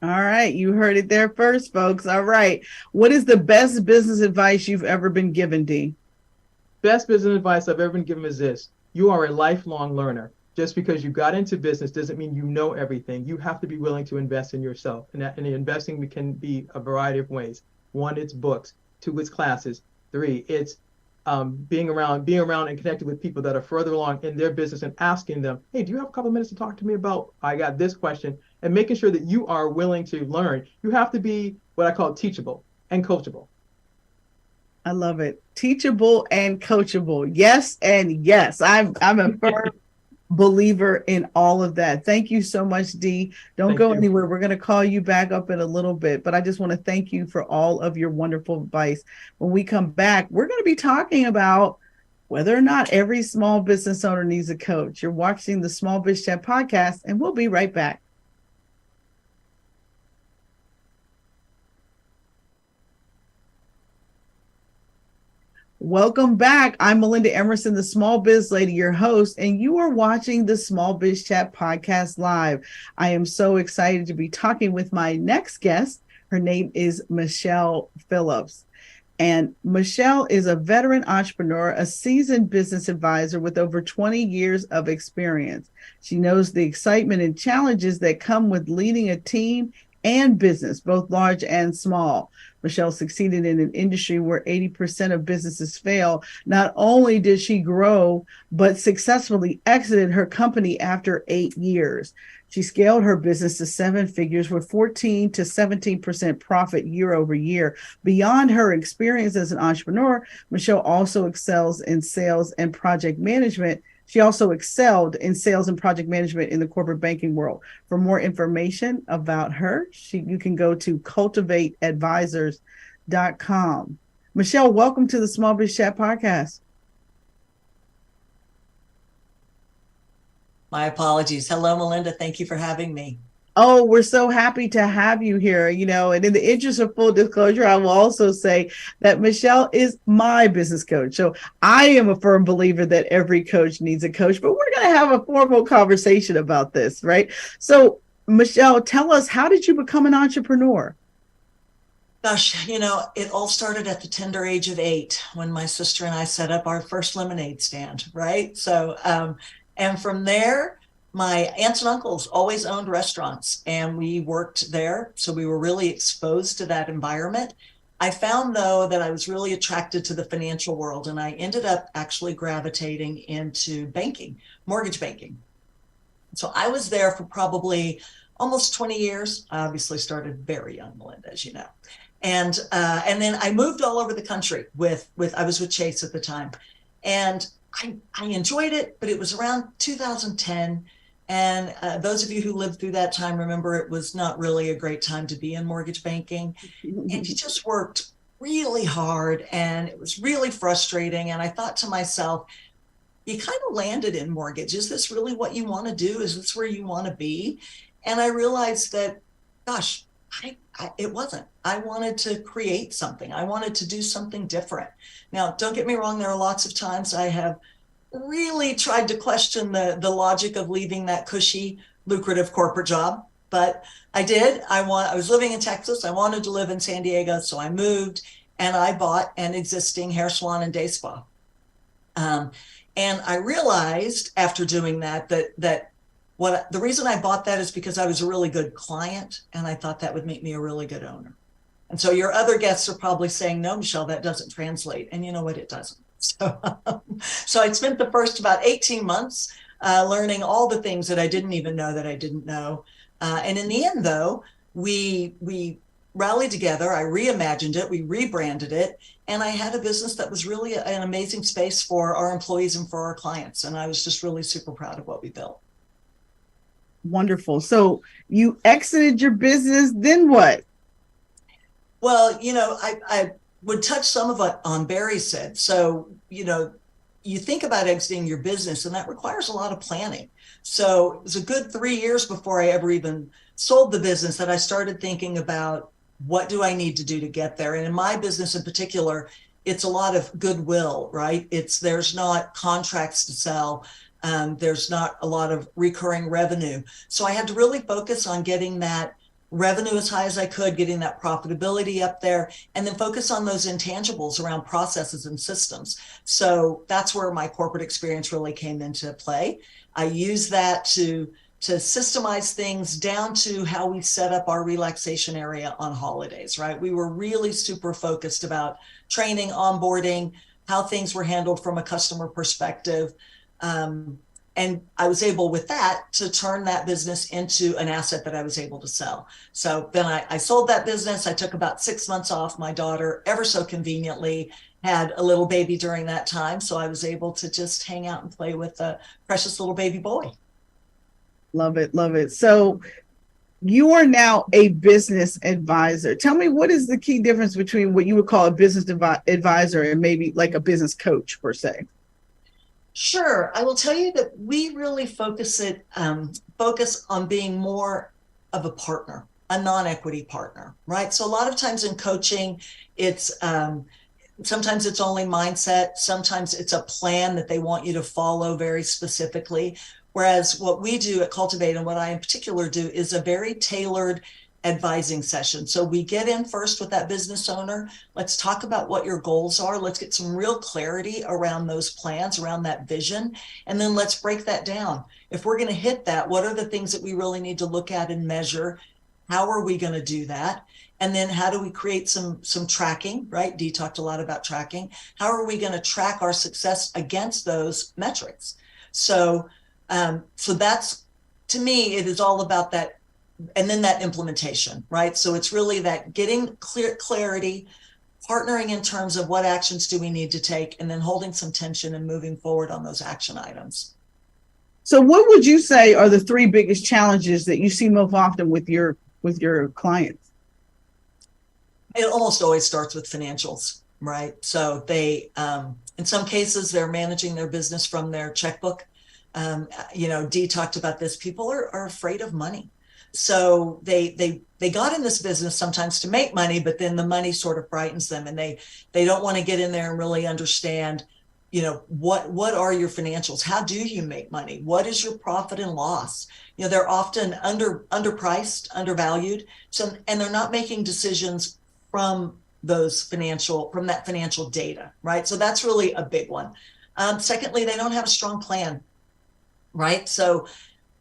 All right. You heard it there first, folks. All right. What is the best business advice you've ever been given, Dee? Best business advice I've ever been given is this: you are a lifelong learner. Just because you got into business doesn't mean you know everything. You have to be willing to invest in yourself. And the investing can be a variety of ways. One, it's books. Two, it's classes. Three, it's being around and connected with people that are further along in their business and asking them, hey, do you have a couple of minutes to talk to me about, I got this question, and making sure that you are willing to learn. You have to be what I call teachable and coachable. I love it. Teachable and coachable. Yes. And yes, I'm a firm believer in all of that. Thank you so much, Dee. Don't go anywhere. We're going to call you back up in a little bit, but I just want to thank you for all of your wonderful advice. When we come back, we're going to be talking about whether or not every small business owner needs a coach. You're watching the Small Biz Chat podcast, and we'll be right back. Welcome back. I'm Melinda Emerson, the Small Biz Lady, your host, and you are watching the Small Biz Chat podcast live. I am so excited to be talking with my next guest. Her name is Michele Phillips. And Michele is a veteran entrepreneur, a seasoned business advisor with over 20 years of experience. She knows the excitement and challenges that come with leading a team and business, both large and small. Michele succeeded in an industry where 80% of businesses fail. Not only did she grow, but successfully exited her company after 8 years. She scaled her business to 7 figures with 14 to 17% profit year over year. Beyond her experience as an entrepreneur, Michele also excels in sales and project management. She also excelled in sales and project management in the corporate banking world. For more information about her, you can go to cultivateadvisors.com. Michele, welcome to the Small Biz Chat podcast. My apologies. Hello, Melinda. Thank you for having me. Oh, we're so happy to have you here, and in the interest of full disclosure, I will also say that Michele is my business coach. So I am a firm believer that every coach needs a coach, but we're going to have a formal conversation about this, right? So Michele, tell us, how did you become an entrepreneur? Gosh, it all started at the tender age of 8 when my sister and I set up our first lemonade stand, right? So, and from there, my aunts and uncles always owned restaurants and we worked there. So we were really exposed to that environment. I found, though, that I was really attracted to the financial world, and I ended up actually gravitating into banking, mortgage banking. So I was there for probably almost 20 years. I obviously started very young, Melinda, as you know. And then I moved all over the country I was with Chase at the time. And I enjoyed it, but it was around 2010. And those of you who lived through that time remember it was not really a great time to be in mortgage banking. And you just worked really hard and it was really frustrating. And I thought to myself, you kind of landed in mortgage. Is this really what you want to do? Is this where you want to be? And I realized that, gosh, it wasn't. I wanted to create something. I wanted to do something different. Now, don't get me wrong. There are lots of times I have really tried to question the logic of leaving that cushy, lucrative corporate job, but I did. I was living in Texas. I wanted to live in San Diego, so I moved and I bought an existing hair salon and day spa. And I realized after doing that the reason I bought that is because I was a really good client and I thought that would make me a really good owner. And so your other guests are probably saying, no, Michele, that doesn't translate. And you know what? It doesn't. So I spent the first about 18 months learning all the things that I didn't even know that I didn't know. And in the end, though, we rallied together. I reimagined it. We rebranded it. And I had a business that was really an amazing space for our employees and for our clients. And I was just really super proud of what we built. Wonderful. So you exited your business, then what? Well, I would touch some of what Barry said. So, you think about exiting your business and that requires a lot of planning. So it was a good 3 years before I ever even sold the business that I started thinking about what do I need to do to get there. And in my business in particular, it's a lot of goodwill, right? There's not contracts to sell. There's not a lot of recurring revenue. So I had to really focus on getting that revenue as high as I could, getting that profitability up there, and then focus on those intangibles around processes and systems. So that's where my corporate experience really came into play. I use that to systemize things down to how we set up our relaxation area on holidays, right? We were really super focused about training, onboarding, how things were handled from a customer perspective. And I was able with that to turn that business into an asset that I was able to sell. So then I sold that business. I took about 6 months off my daughter ever so conveniently. had a little baby during that time. So I was able to just hang out and play with a precious little baby boy. Love it. Love it. So you are now a business advisor. Tell me, what is the key difference between what you would call a business advisor and maybe like a business coach per se? Sure. I will tell you that we really focus on being more of a partner, a non-equity partner, right? So a lot of times in coaching, it's sometimes it's only mindset. Sometimes it's a plan that they want you to follow very specifically. Whereas what we do at Cultivate, and what I in particular do, is a very tailored advising session. So we get in first with that business owner. Let's talk about what your goals are. Let's get some real clarity around those plans, around that vision. And then let's break that down. If we're going to hit that, what are the things that we really need to look at and measure? How are we going to do that? And then how do we create some tracking, right? Dee talked a lot about tracking. How are we going to track our success against those metrics? So that's, to me, it is all about that. And then that implementation, right? So it's really that getting clarity, partnering in terms of what actions do we need to take, and then holding some tension and moving forward on those action items. So what would you say are the three biggest challenges that you see most often with your clients? It almost always starts with financials, right? So they, in some cases, they're managing their business from their checkbook. Dee talked about this. People are afraid of money. So they got in this business sometimes to make money, but then the money sort of frightens them, and they don't want to get in there and really understand, what are your financials? How do you make money? What is your profit and loss? They're often underpriced, undervalued. So, and they're not making decisions from that financial data, right? So that's really a big one. Secondly, they don't have a strong plan, right? So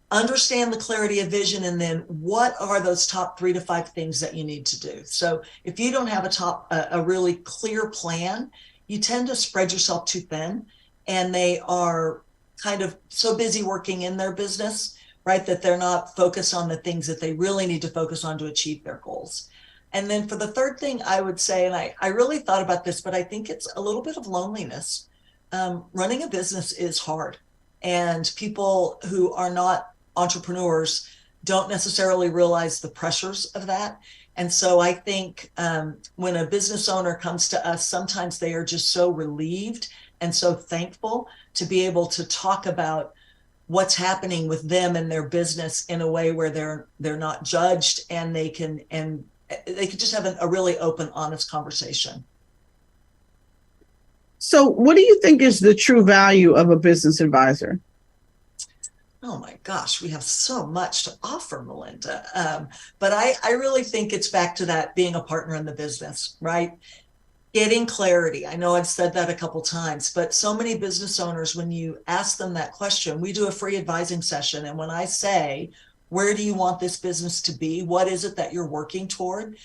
understand the clarity of vision, and then what are those top 3 to 5 things that you need to do. So if you don't have a really clear plan, you tend to spread yourself too thin, and they are kind of so busy working in their business, right, that they're not focused on the things that they really need to focus on to achieve their goals. And then for the third thing, I would say, and I really thought about this, but I think it's a little bit of loneliness. Running a business is hard, and people who are not entrepreneurs don't necessarily realize the pressures of that. And so I think when a business owner comes to us, sometimes they are just so relieved and so thankful to be able to talk about what's happening with them and their business in a way where they're not judged, and they can just have a really open, honest conversation. So what do you think is the true value of a business advisor? Oh my gosh, we have so much to offer, Melinda. But I really think it's back to that being a partner in the business, right? Getting clarity. I know I've said that a couple times, but so many business owners, when you ask them that question, we do a free advising session. And when I say, where do you want this business to be? What is it that you're working toward?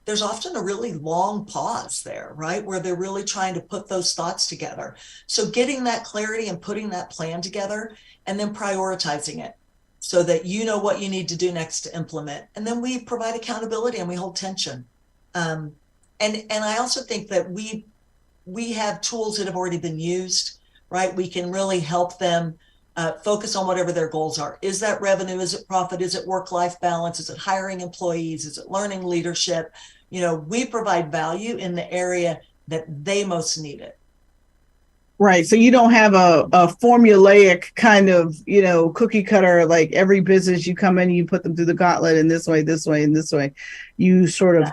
There's often a really long pause there, right? Where they're really trying to put those thoughts together. So getting that clarity and putting that plan together, and then prioritizing it so that you know what you need to do next to implement. And then we provide accountability and we hold tension. And I also think that we have tools that have already been used, right? We can really help them focus on whatever their goals are. Is that revenue? Is it profit? Is it work-life balance? Is it hiring employees? Is it learning leadership? We provide value in the area that they most need it. Right. So you don't have a formulaic kind of, cookie cutter, like every business you come in, you put them through the gauntlet in this way, and this way. You sort of,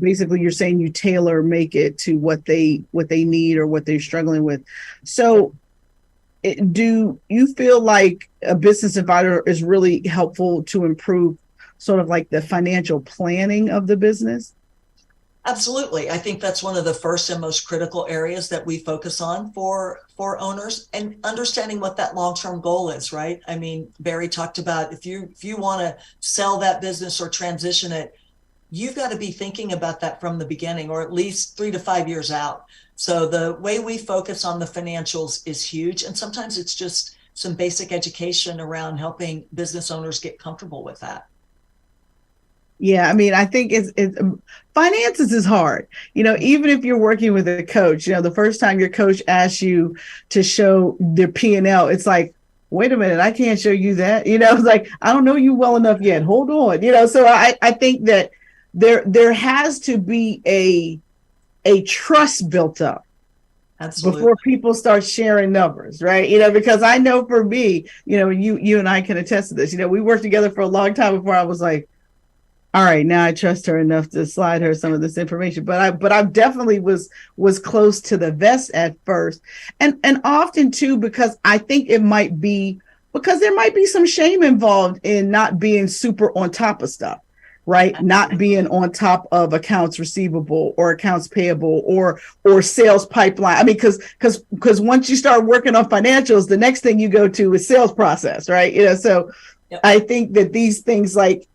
basically you're saying you tailor make it to what they need or what they're struggling with. So do you feel like a business advisor is really helpful to improve sort of like the financial planning of the business? Absolutely. I think that's one of the first and most critical areas that we focus on for owners, and understanding what that long-term goal is, right? I mean, Barry talked about if you want to sell that business or transition it, you've got to be thinking about that from the beginning, or at least 3 to 5 years out. So the way we focus on the financials is huge. And sometimes it's just some basic education around helping business owners get comfortable with that. Yeah, I mean, I think it's finances is hard. Even if you're working with a coach, the first time your coach asks you to show their P&L, it's like, wait a minute, I can't show you that. It's like, I don't know you well enough yet. Hold on. So I think that there has to be a trust built up. Absolutely. Before people start sharing numbers, right? Because I know for me, you and I can attest to this. We worked together for a long time before I was like, all right, now I trust her enough to slide her some of this information. But I definitely was close to the vest at first. And often too, because I think there might be some shame involved in not being super on top of stuff, right? Not being on top of accounts receivable or accounts payable or sales pipeline. I mean, because once you start working on financials, the next thing you go to is sales process, right? So yep. I think that these things, like,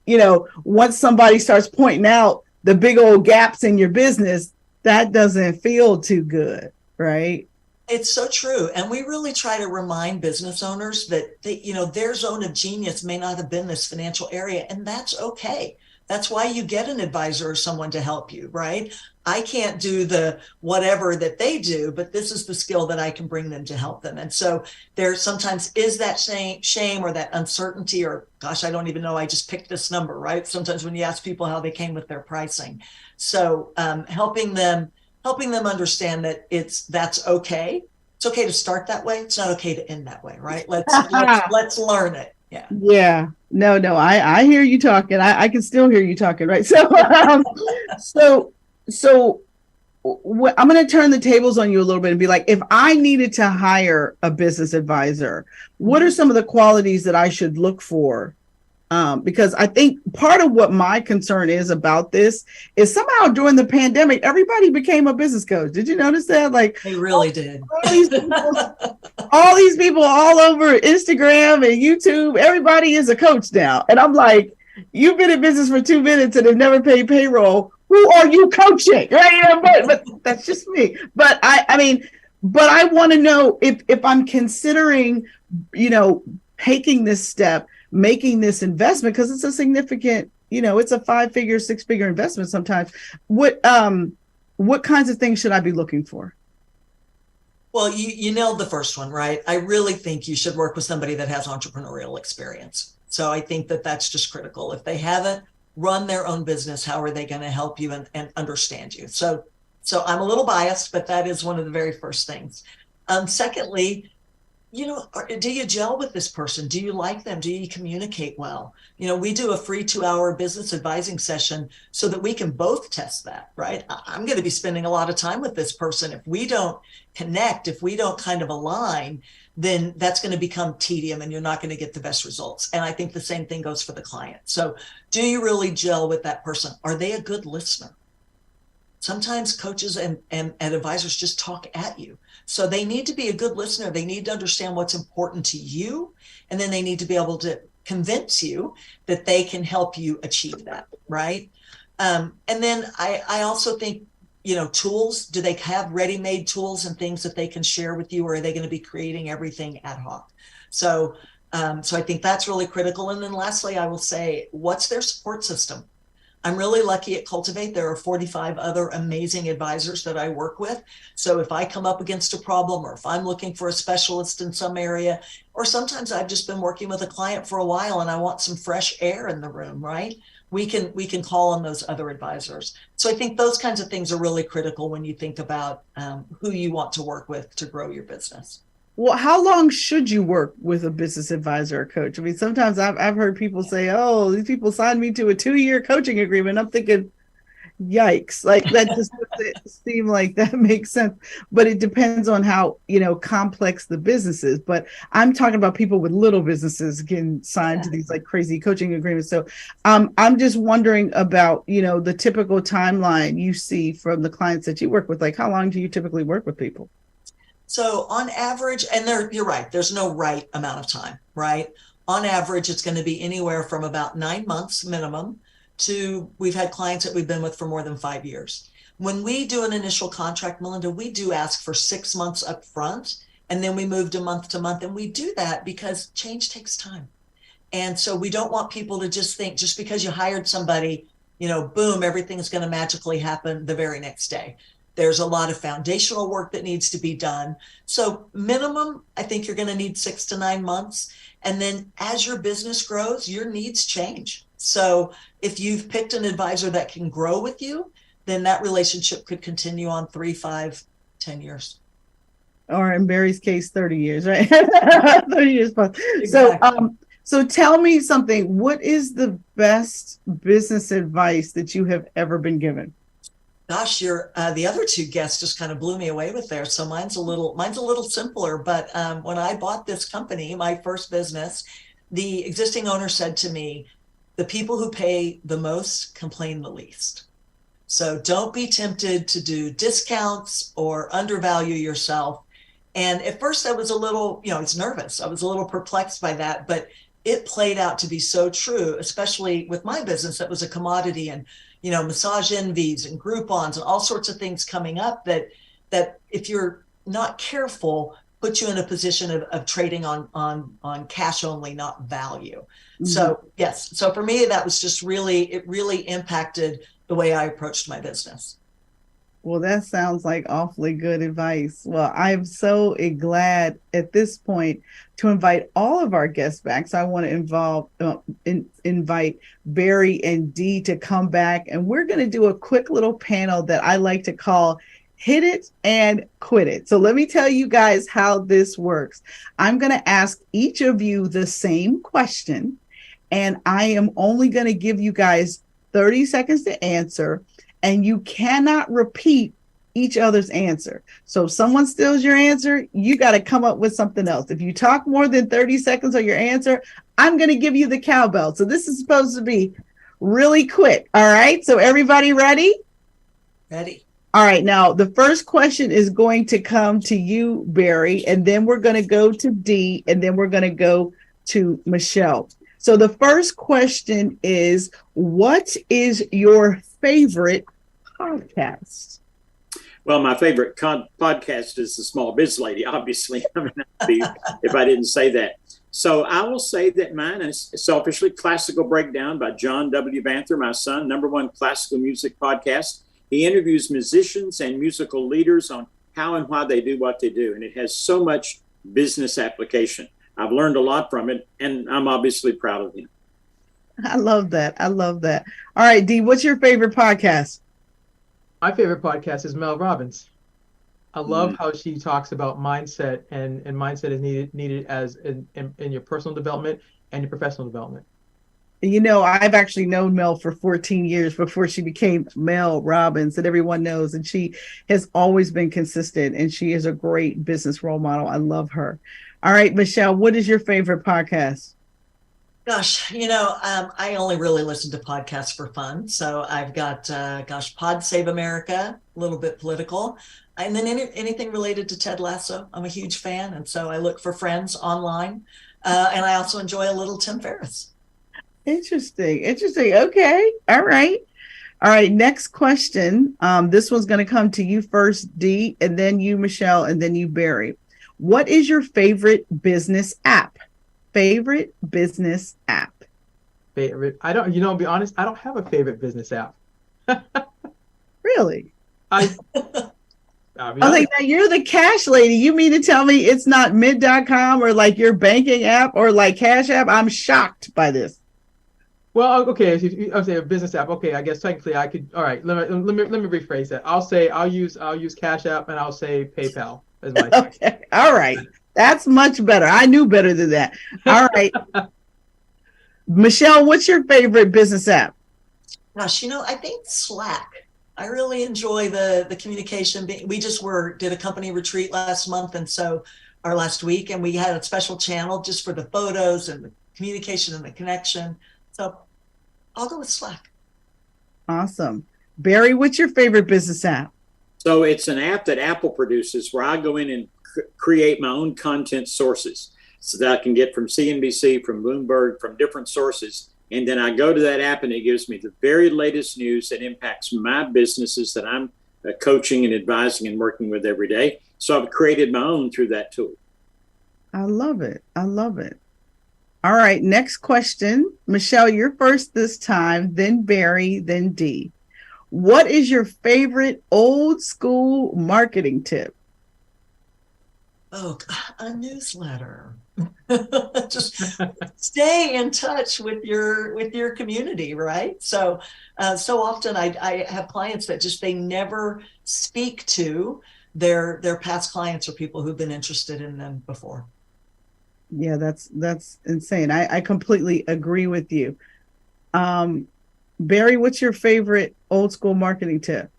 once somebody starts pointing out the big old gaps in your business, that doesn't feel too good, right? It's so true. And we really try to remind business owners that their zone of genius may not have been this financial area, and that's okay. That's why you get an advisor or someone to help you, right? I can't do the whatever that they do, but this is the skill that I can bring them to help them. And so there sometimes is that shame or that uncertainty, or gosh, I don't even know, I just picked this number, right? Sometimes when you ask people how they came with their pricing. So helping them understand that that's okay. It's okay to start that way. It's not okay to end that way, right? Let's learn it. Yeah. Yeah. No, I hear you talking. I can still hear you talking, right? So, I'm going to turn the tables on you a little bit and be like, if I needed to hire a business advisor, what are some of the qualities that I should look for? Because I think part of what my concern is about this is somehow during the pandemic, everybody became a business coach. Did you notice that? Like, they really did. All these people all over Instagram and YouTube, everybody is a coach now. And I'm like, you've been in business for 2 minutes and have never paid payroll. Who are you coaching? Right? But that's just me. But but I want to know if I'm considering, taking this step, making this investment, because it's a significant, it's a 5-figure, 6-figure investment sometimes. What kinds of things should I be looking for? Well, you nailed the first one, right? I really think you should work with somebody that has entrepreneurial experience. So I think that that's just critical. If they haven't run their own business, how are they going to help you and understand you? So I'm a little biased, but that is one of the very first things. Secondly, do you gel with this person? Do you like them? Do you communicate well? We do a free 2-hour business advising session so that we can both test that, right? I'm going to be spending a lot of time with this person. If we don't connect, if we don't kind of align, then that's going to become tedium and you're not going to get the best results. And I think the same thing goes for the client. So do you really gel with that person? Are they a good listener? Sometimes coaches and advisors just talk at you. So they need to be a good listener. They need to understand what's important to you. And then they need to be able to convince you that they can help you achieve that, right? And then I also think, tools, do they have ready-made tools and things that they can share with you, or are they going to be creating everything ad hoc? So I think that's really critical. And then lastly, I will say, what's their support system? I'm really lucky at Cultivate. There are 45 other amazing advisors that I work with. So if I come up against a problem, or if I'm looking for a specialist in some area, or sometimes I've just been working with a client for a while and I want some fresh air in the room, right? We can call on those other advisors. So I think those kinds of things are really critical when you think about who you want to work with to grow your business. Well, how long should you work with a business advisor or coach? I mean, sometimes I've heard people say, "Oh, these people signed me to a 2-year coaching agreement." I'm thinking, yikes! Like, that just doesn't seem like that makes sense. But it depends on how complex the business is. But I'm talking about people with little businesses getting signed to these like crazy coaching agreements. So I'm just wondering about the typical timeline you see from the clients that you work with. Like, how long do you typically work with people? So on average, and you're right, there's no right amount of time, right? On average, it's going to be anywhere from about 9 months minimum to, we've had clients that we've been with for more than 5 years. When we do an initial contract, Melinda, we do ask for 6 months up front, and then we move to month. And we do that because change takes time. And so we don't want people to just think just because you hired somebody boom, everything's going to magically happen the very next day. There's a lot of foundational work that needs to be done. So minimum, I think you're going to need 6 to 9 months. And then as your business grows, your needs change. So if you've picked an advisor that can grow with you, then that relationship could continue on 3, 5, 10 years. Or in Barry's case, 30 years, right? 30 years plus. Exactly. So tell me something. What is the best business advice that you have ever been given? Gosh, the other two guests just kind of blew me away with there. So mine's a little simpler. But when I bought this company, my first business, the existing owner said to me, "The people who pay the most complain the least." So don't be tempted to do discounts or undervalue yourself. And at first I was a little, I was nervous. I was a little perplexed by that, but it played out to be so true, especially with my business that was a commodity, and massage envies and Groupons and all sorts of things coming up that if you're not careful, put you in a position of trading on cash only, not value. Mm-hmm. So yes. So for me, that was just it really impacted the way I approached my business. Well, that sounds like awfully good advice. Well, I'm so glad at this point to invite all of our guests back. So I want to invite Barry and Dee to come back. And we're going to do a quick little panel that I like to call Hit It and Quit It. So let me tell you guys how this works. I'm going to ask each of you the same question, and I am only going to give you guys 30 seconds to answer. And you cannot repeat each other's answer. So if someone steals your answer, you got to come up with something else. If you talk more than 30 seconds on your answer, I'm going to give you the cowbell. So this is supposed to be really quick. All right. So everybody ready? Ready. All right. Now, the first question is going to come to you, Barry, and then we're going to go to Dee, and then we're going to go to Michele. So the first question is, what is your favorite podcast? Well, my favorite podcast is the Small Biz Lady, obviously. I mean, if I didn't say that. So I will say that mine is selfishly Classical Breakdown by John W. Banther, my son, #1 classical music podcast. He interviews musicians and musical leaders on how and why they do what they do. And it has so much business application. I've learned a lot from it, and I'm obviously proud of him. I love that. I love that. All right, Dee, what's your favorite podcast? My favorite podcast is Mel Robbins. I love how she talks about mindset, and mindset is needed as in your personal development and your professional development. I've actually known Mel for 14 years before she became Mel Robbins, that everyone knows, and she has always been consistent, and she is a great business role model. I love her. All right, Michele, what is your favorite podcast? Gosh, I only really listen to podcasts for fun. So I've got, Pod Save America, a little bit political. And then anything related to Ted Lasso. I'm a huge fan. And so I look for friends online. And I also enjoy a little Tim Ferriss. Interesting. Okay. All right. Next question. This one's going to come to you first, Dee, and then you, Michele, and then you, Barry. What is your favorite business app? Favorite business app? Favorite? I don't, be honest, I don't have a favorite business app. Really? I was like, now you're the cash lady. You mean to tell me it's not mid.com or like your banking app or like Cash App? I'm shocked by this. Well, okay, I'll say a business app. Okay, I guess technically I could. All right, let me rephrase that. I'll use Cash App, and I'll say PayPal as my okay. All right. That's much better. I knew better than that. All right. Michele, what's your favorite business app? Gosh, I think Slack. I really enjoy the communication. We just did a company retreat last month, and so our last week, and we had a special channel just for the photos and the communication and the connection. So I'll go with Slack. Awesome. Barry, what's your favorite business app? So it's an app that Apple produces where I go in and create my own content sources so that I can get from CNBC, from Bloomberg, from different sources. And then I go to that app and it gives me the very latest news that impacts my businesses that I'm coaching and advising and working with every day. So I've created my own through that tool. I love it. All All right, next question. Michele, you're first this time, then Barry, then Dee. What is your favorite old school marketing tip? Oh, a newsletter. Just stay in touch with your community, right? So so often I have clients that just they never speak to their past clients or people who've been interested in them before. Yeah, that's insane. I completely agree with you. Barry, what's your favorite old school marketing tip?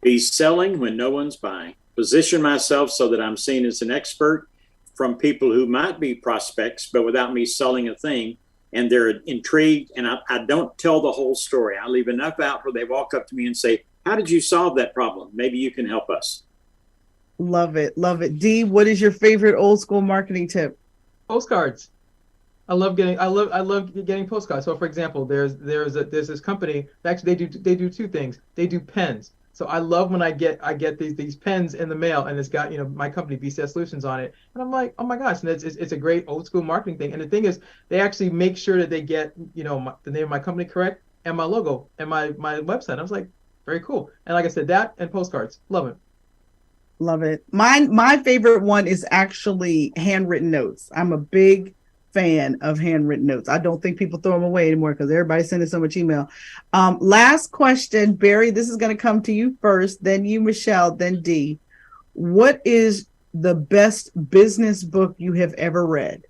Be selling when no one's buying. Position myself so that I'm seen as an expert from people who might be prospects, but without me selling a thing. And they're intrigued. And I don't tell the whole story. I leave enough out where they walk up to me and say, how did you solve that problem? Maybe you can help us. Love it. Love it. Dee, what is your favorite old school marketing tip? Postcards. I love getting postcards. So for example, there's this company, actually they do two things. They do pens. So I love when I get these pens in the mail and it's got, my company BCS Solutions on it. And I'm like, oh my gosh, and it's a great old school marketing thing. And the thing is, they actually make sure that they get, the name of my company correct and my logo and my website. I was like, very cool. And like I said, that and postcards, love it. Love it. My favorite one is actually handwritten notes. I'm a big fan of handwritten notes. I don't think people throw them away anymore because everybody's sending so much email. Last question, Barry, this is going to come to you first, then you, Michele, then Dee. What is the best business book you have ever read?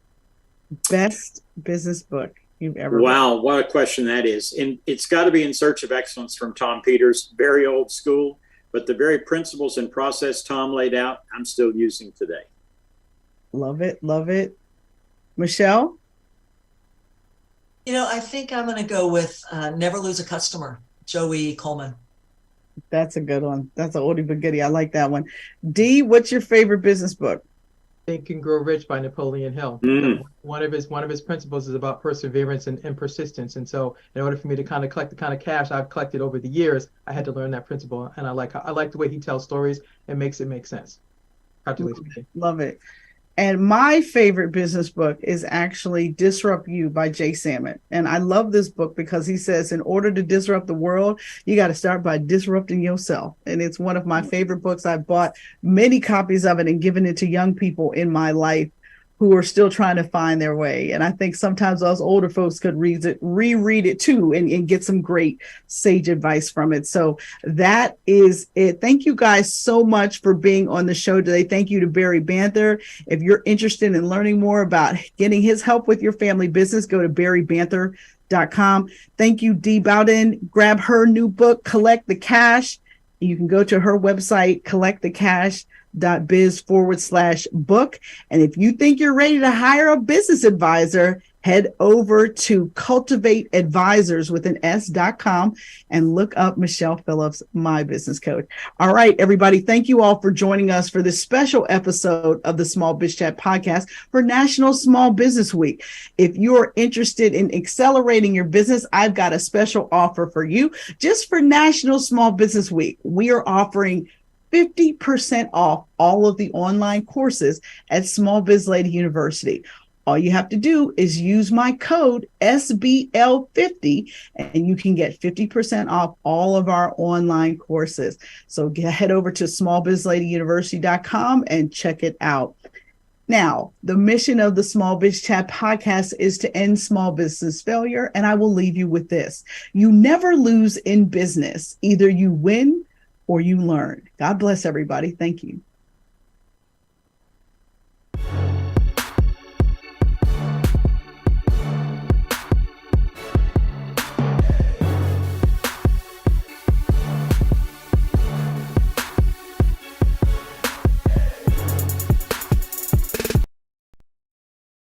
Best business book you've ever read? Wow, what a question that is. And it's got to be In Search of Excellence from Tom Peters, very old school, but the very principles and process Tom laid out, I'm still using today. Love it. Love it. Michele? I think I'm going to go with Never Lose a Customer, Joey Coleman. That's a good one. That's an oldie but goodie. I like that one. Dee, what's your favorite business book? Think and Grow Rich by Napoleon Hill. One of his principles is about perseverance and persistence. And so in order for me to kind of collect the kind of cash I've collected over the years, I had to learn that principle. And I like the way he tells stories and makes it make sense. Practically speaking. Love it. And my favorite business book is actually Disrupt You by Jay Salmon. And I love this book because he says, in order to disrupt the world, you got to start by disrupting yourself. And it's one of my favorite books. I've bought many copies of it and given it to young people in my life who are still trying to find their way. And I think sometimes us older folks could reread it too, and get some great sage advice from it. So that is it. Thank you guys so much for being on the show today. Thank you to Barry Banther. If you're interested in learning more about getting his help with your family business, go to barrybanther.com. Thank you, Dee Bowden. Grab her new book, Collect the Cash. You can go to her website, collectthecash.biz/book. And if you think you're ready to hire a business advisor, head over to cultivateadvisors.com and look up Michele Phillips, my business coach. All right, everybody. Thank you all for joining us for this special episode of the Small Biz Chat podcast for National Small Business Week. If you're interested in accelerating your business, I've got a special offer for you. Just for National Small Business Week, we are offering 50% off all of the online courses at Small Biz Lady University. All you have to do is use my code SBL50 and you can get 50% off all of our online courses. So head over to smallbizladyuniversity.com and check it out. Now, the mission of the Small Biz Chat podcast is to end small business failure. And I will leave you with this. You never lose in business. Either you win or you learn. God bless everybody. Thank you.